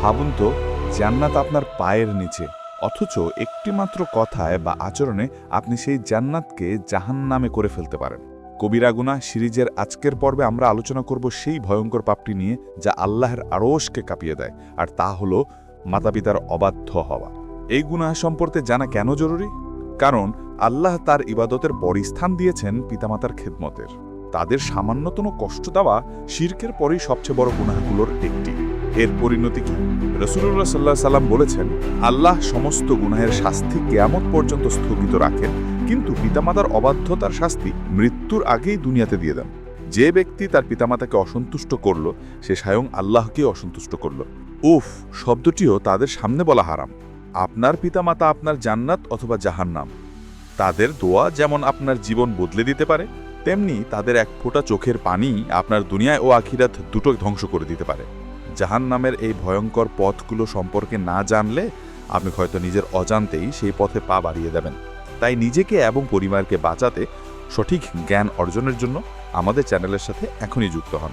ভাবুন তো, জান্নাত আপনার পায়ের নিচে, অথচ একটিমাত্র কথায় বা আচরণে আপনি সেই জান্নাতকে জাহান্নামে করে ফেলতে পারেন। কবিরা গুনাহ সিরিজের আজকের পর্বে আমরা আলোচনা করব সেই ভয়ঙ্কর পাপটি নিয়ে যা আল্লাহর আরশকে কাঁপিয়ে দেয়, আর তা হলো মাতাপিতার অবাধ্য হওয়া। এই গুনাহ সম্পর্কে জানা কেন জরুরি? কারণ আল্লাহ তার ইবাদতের পরিস্থান দিয়েছেন পিতামাতার খেদমতের। তাদের সামান্যতম কষ্ট দেওয়া শিরকের পরেই সবচেয়ে বড় গুনাহগুলোর একটি। এর পরিণতি কি? রাসূলুল্লাহ সাল্লাল্লাহু আলাইহি সাল্লাম বলেছেন, আল্লাহ সমস্ত গুনাহের শাস্তি কিয়ামত পর্যন্ত স্থগিত রাখেন, কিন্তু পিতামাতার অবাধ্যতার শাস্তি মৃত্যুর আগেই দুনিয়াতে দিয়ে দেন। যে ব্যক্তি তার পিতামাতাকে অসন্তুষ্ট করল, সে স্বয়ং আল্লাহকেই অসন্তুষ্ট করল। উফ শব্দটিও তাদের সামনে বলা হারাম। আপনার পিতামাতা আপনার জান্নাত অথবা জাহান্নাম। তাদের দোয়া যেমন আপনার জীবন বদলে দিতে পারে, তেমনি তাদের এক ফোঁটা চোখের পানি আপনার দুনিয়ায় ও আখিরাত দুটোই ধ্বংস করে দিতে পারে। জাহান্নামের এই ভয়ঙ্কর পথগুলো সম্পর্কে না জানলে আপনি হয়তো নিজের অজান্তেই সেই পথে পা বাড়িয়ে দেবেন। তাই নিজেকে এবং পরিবারকে বাঁচাতে সঠিক জ্ঞান অর্জনের জন্য আমাদের চ্যানেলের সাথে এখনই যুক্ত হন।